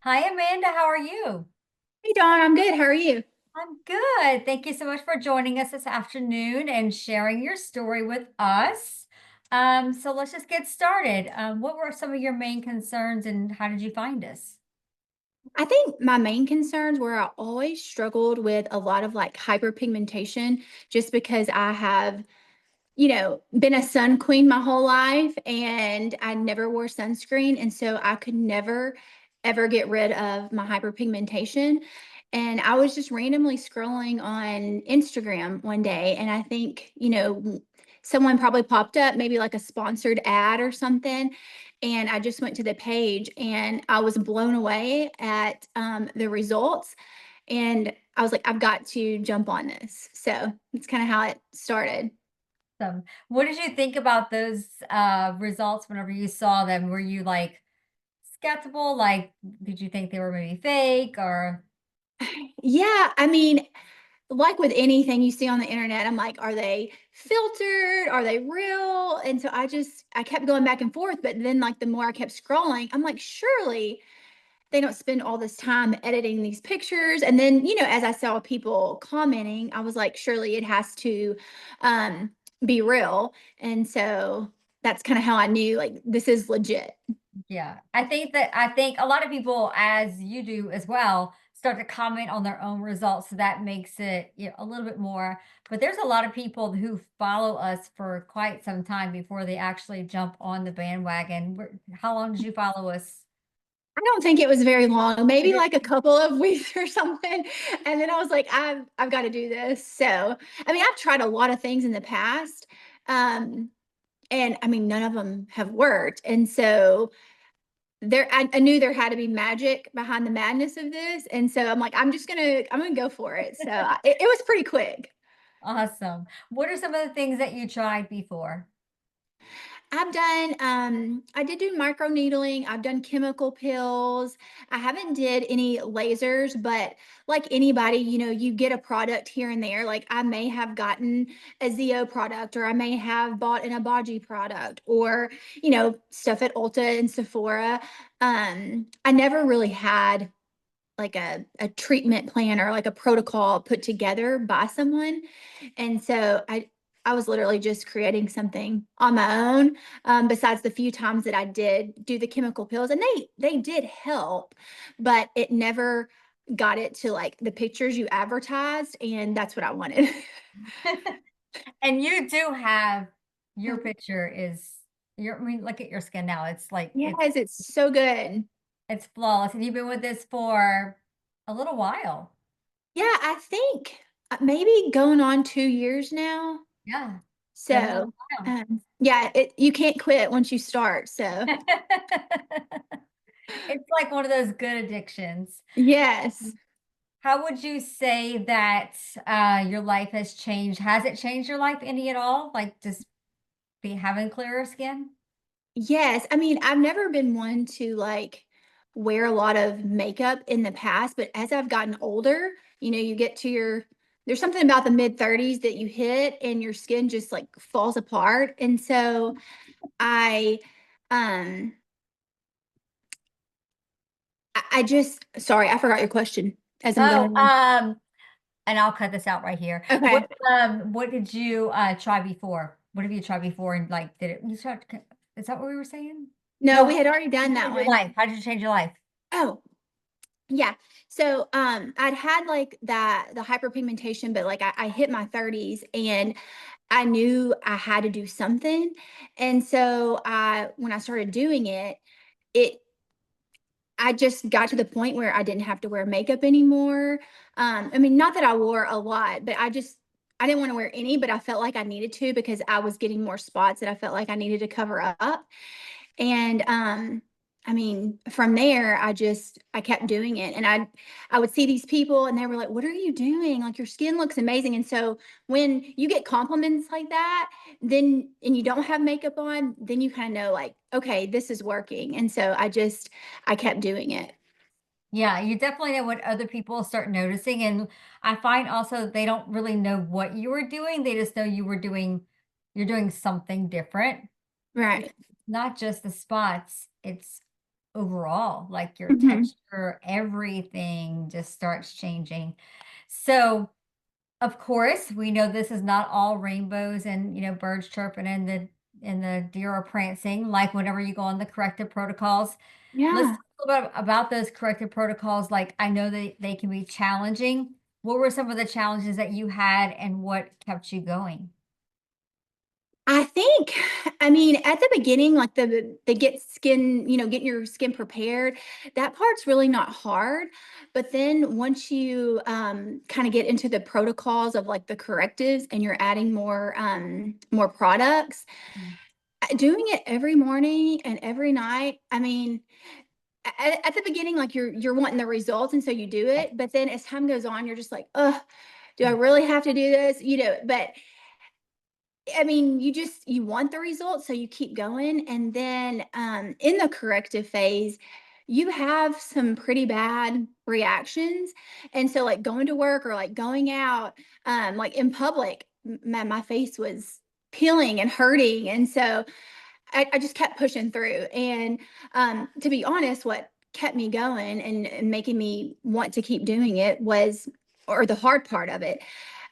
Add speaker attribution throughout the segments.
Speaker 1: Hi, Amanda. How are you?
Speaker 2: Hey Dawn, I'm good. How are you?
Speaker 1: I'm good. Thank you so much for joining us this afternoon and sharing your story with us. So let's just get started. What were some of your main concerns and how did you find us?
Speaker 2: I think my main concerns were I always struggled with a lot of like hyperpigmentation just because I have, been a sun queen my whole life and I never wore sunscreen. And so I could never, ever get rid of my hyperpigmentation. And I was just randomly scrolling on Instagram one day. And I think, someone probably popped up, maybe like a sponsored ad or something. And I just went to the page and I was blown away at the results. And I was like, I've got to jump on this. So it's kind of how it started.
Speaker 1: What did you think about those results whenever you saw them? Were you like skeptical? Like, did you think they were maybe fake or?
Speaker 2: Yeah, I mean, like with anything you see on the internet, I'm like, are they filtered? Are they real? And so I kept going back and forth. But then, like, the more I kept scrolling, I'm like, surely they don't spend all this time editing these pictures. And then, as I saw people commenting, I was like, surely it has to um, be real. And so that's kind of how I knew, like, this is legit.
Speaker 1: Yeah, I think a lot of people, as you do as well, start to comment on their own results. So that makes it, a little bit more. But there's a lot of people who follow us for quite some time before they actually jump on the bandwagon. How long did you follow us?
Speaker 2: I don't think it was very long, maybe like a couple of weeks or something. And then I was like, I've got to do this. So, I mean, I've tried a lot of things in the past. Um, and I mean, none of them have worked. And so I knew there had to be magic behind the madness of this. And so I'm gonna go for it. So it was pretty quick.
Speaker 1: Awesome. What are some of the things that you tried before?
Speaker 2: I did do micro needling. I've done chemical pills. I haven't did any lasers, but like anybody, you get a product here and there. Like I may have gotten a ZO product or I may have bought an Abaji product or, stuff at Ulta and Sephora. I never really had like a treatment plan or like a protocol put together by someone. And so I was literally just creating something on my own. Besides the few times that I did do the chemical pills, and they did help, but it never got it to like the pictures you advertised, and that's what I wanted.
Speaker 1: And you do have your picture is I mean, look at your skin now. It's like
Speaker 2: Yes, it's so good.
Speaker 1: it's flawless. And you've been with this for a little while.
Speaker 2: Yeah, I think maybe going on 2 years now.
Speaker 1: Yeah, been a little
Speaker 2: So,
Speaker 1: while.
Speaker 2: yeah, you can't quit once you start. So,
Speaker 1: It's like one of those good addictions.
Speaker 2: yes.
Speaker 1: How would you say that your life has changed? Has it changed your life any at all? Like just be having clearer skin?
Speaker 2: Yes. I mean, I've never been one to like wear a lot of makeup in the past, but as I've gotten older, you get to there's something about the mid 30s that you hit and your skin just like falls apart. And so I, um, I just, sorry, I forgot your question as I'm
Speaker 1: Oh,
Speaker 2: going on.
Speaker 1: and I'll cut this out right here.
Speaker 2: Okay.
Speaker 1: What did you try before? What have you tried before and like did it you start is that what we were saying?
Speaker 2: No,
Speaker 1: No,
Speaker 2: we had already done that
Speaker 1: change your
Speaker 2: one.
Speaker 1: life. How did you change your life?
Speaker 2: Oh, yeah. So I'd had like the hyperpigmentation, but like I hit my 30s and I knew I had to do something. And so when I started doing it, it I just got to the point where I didn't have to wear makeup anymore. I mean, not that I wore a lot, but I didn't want to wear any, but I felt like I needed to because I was getting more spots that I felt like I needed to cover up. And I mean, from there, I kept doing it. And I would see these people and they were like, "What are you doing? Like your skin looks amazing." And so when you get compliments like that, then and you don't have makeup on, then you kind of know like, okay, this is working. And so I kept doing it.
Speaker 1: Yeah, you definitely know what other people start noticing. And I find also they don't really know what you were doing. They just know you're doing something different. It's
Speaker 2: Right.
Speaker 1: not just the spots, it's overall, like your
Speaker 2: Mhm.
Speaker 1: texture, everything just starts changing. So, of course, we know this is not all rainbows and, birds chirping and the deer are prancing, like whenever you go on the corrective protocols. Let's
Speaker 2: Yeah.
Speaker 1: talk a little bit about those corrective protocols. Like, I know they can be challenging. What were some of the challenges that you had and what kept you going?
Speaker 2: I think, I mean, at the beginning, like the get skin, getting your skin prepared, that part's really not hard. But then once you kind of get into the protocols of like the correctives and you're adding more products,
Speaker 1: Mm.
Speaker 2: doing it every morning and every night, I mean, at the beginning, like you're wanting the results, and so you do
Speaker 1: Right.
Speaker 2: it. But then as time goes on, you're just like, oh, do I really have to do this? But I mean, you want the results, so you keep going. And then in the corrective phase, you have some pretty bad reactions. And so like going to work or like going out, like in public, my face was peeling and hurting. And so I just kept pushing through. And to be honest, what kept me going and making me want to keep doing it was, or the hard part of it.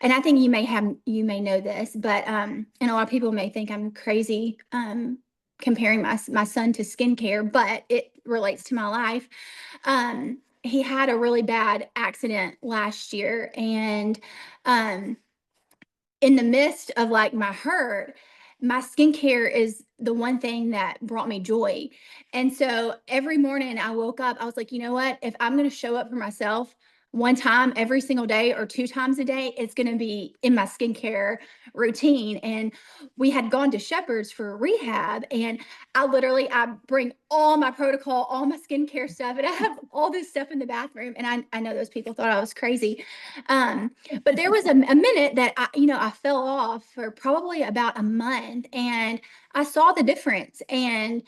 Speaker 2: And I think you may know this, but and a lot of people may think I'm crazy comparing my son to skincare, but it relates to my life. He had a really bad accident last year, and um, in the midst of like my hurt, my skincare is the one thing that brought me joy. And so every morning I woke up, I was like, you know what? If I'm going to show up for myself one time every single day or two times a day, it's going to be in my skincare routine. And we had gone to Shepherd's for rehab, and I bring all my protocol, all my skincare stuff, and I have all this stuff in the bathroom. And I know those people thought I was crazy. Um, but there was a minute that I fell off for probably about a month, and I saw the difference, and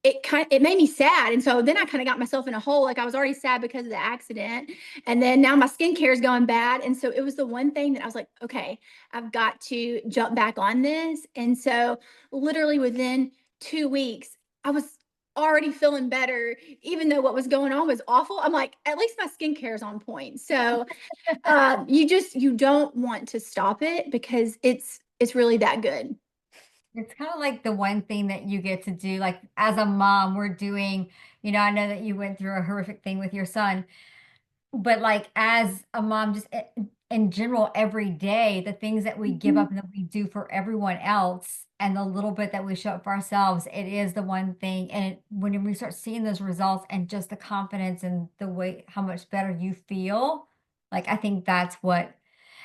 Speaker 2: it made me sad. And so then I kind of got myself in a hole. Like I was already sad because of the accident. And then now my skincare is going bad. And so it was the one thing that I was like, okay, I've got to jump back on this. And so literally within 2 weeks, I was already feeling better, even though what was going on was awful. I'm like, at least my skincare is on point. So you don't want to stop it because it's really that good.
Speaker 1: It's kind of like the one thing that you get to do, like as a mom, we're doing, I know that you went through a horrific thing with your son, but like as a mom, just in general, every day, the things that we give
Speaker 2: Mhm.
Speaker 1: up and that we do for everyone else and the little bit that we show up for ourselves, it is the one thing. And when we start seeing those results and just the confidence and the way how much better you feel, like I think that's what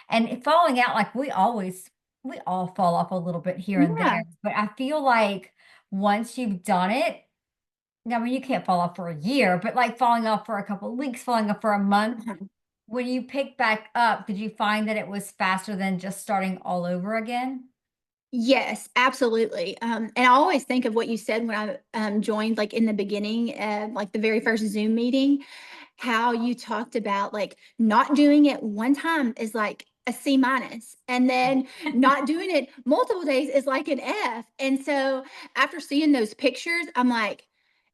Speaker 1: and falling out, like, we all fall off a little bit here and
Speaker 2: Yeah.
Speaker 1: there, but I feel like once you've done it, I mean, you can't fall off for a year, but, like, falling off for a couple of weeks, falling off for a month,
Speaker 2: Uh-huh.
Speaker 1: when you pick back up, did you find that it was faster than just starting all over again?
Speaker 2: Yes, absolutely. And I always think of what you said when I joined, like in the beginning, like the very first Zoom meeting, how you talked about like not doing it one time is like a C minus, and then not doing it multiple days is like an F. And so after seeing those pictures, I'm like,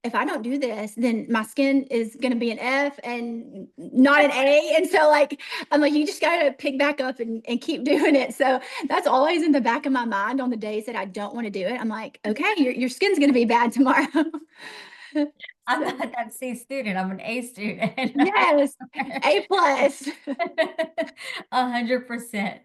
Speaker 2: if I don't do this, then my skin is going to be an F and not an A. And so like, I'm like, you just got to pick back up and keep doing it. So that's always in the back of my mind on the days that I don't want to do it. I'm like, okay, your skin's going to be bad tomorrow.
Speaker 1: I'm
Speaker 2: So
Speaker 1: not that C student, I'm an A student.
Speaker 2: yes, A plus.
Speaker 1: 100%.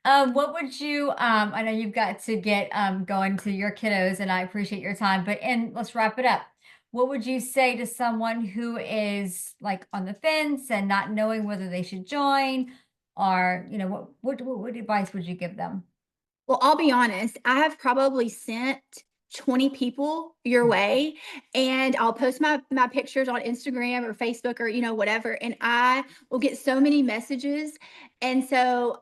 Speaker 1: What would you, I know you've got to get going to your kiddos and I appreciate your time, but and let's wrap it up. What would you say to someone who is like on the fence and not knowing whether they should join or, what advice would you give them?
Speaker 2: Well, I'll be honest, I have probably sent 20 people your way, and I'll post my pictures on Instagram or Facebook or whatever, and I will get so many messages. And so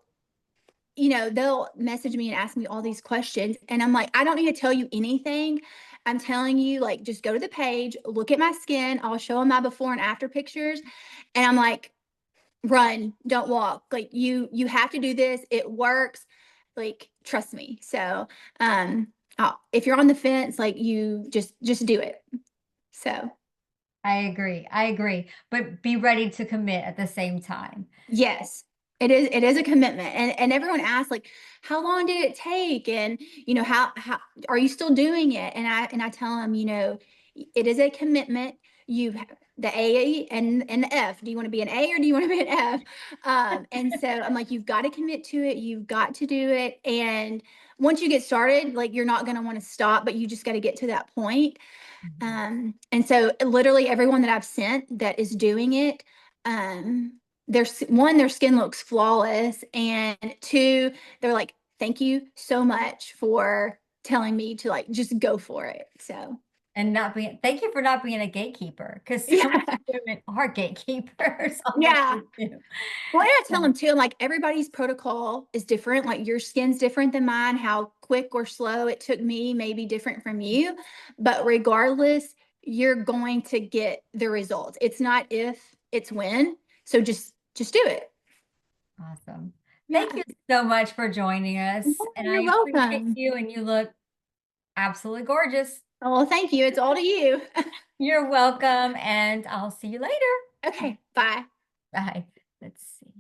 Speaker 2: they'll message me and ask me all these questions, and I'm like, I don't need to tell you anything. I'm telling you, like, just go to the page, look at my skin. I'll show them my before and after pictures, and I'm like, run, don't walk. Like you have to do this. It works. Like trust me. So if you're on the fence, like you just do it. So
Speaker 1: I agree. I agree. But be ready to commit at the same time.
Speaker 2: Yes. It is a commitment. And everyone asks like, how long did it take? And how are you still doing it? And I tell them, it is a commitment. You the A and the F. Do you want to be an A or do you want to be an F? And so I'm like, you've got to commit to it. You've got to do it. And once you get started, like you're not going to want to stop, but you just got to get to that point.
Speaker 1: Mhm.
Speaker 2: And so literally everyone that I've sent that is doing it, their skin looks flawless, and two, they're like, thank you so much for telling me to like just go for it. So
Speaker 1: And not being, thank you for not being a gatekeeper, because some
Speaker 2: yeah,
Speaker 1: women are gatekeepers on what
Speaker 2: yeah.
Speaker 1: they do.
Speaker 2: Well, I tell
Speaker 1: So,
Speaker 2: them too, I'm like, everybody's protocol is different. Like your skin's different than mine. How quick or slow it took me may be different from you. But regardless, you're going to get the results. It's not if, it's when. So just do it.
Speaker 1: awesome. Thank
Speaker 2: Yeah.
Speaker 1: you so much for joining
Speaker 2: Yeah,
Speaker 1: us. And
Speaker 2: you're
Speaker 1: I appreciate
Speaker 2: welcome.
Speaker 1: you, and you look absolutely gorgeous.
Speaker 2: Oh, well, thank you. It's all to you.
Speaker 1: You're welcome, and I'll see you later.
Speaker 2: Okay, bye.
Speaker 1: Bye. Let's see.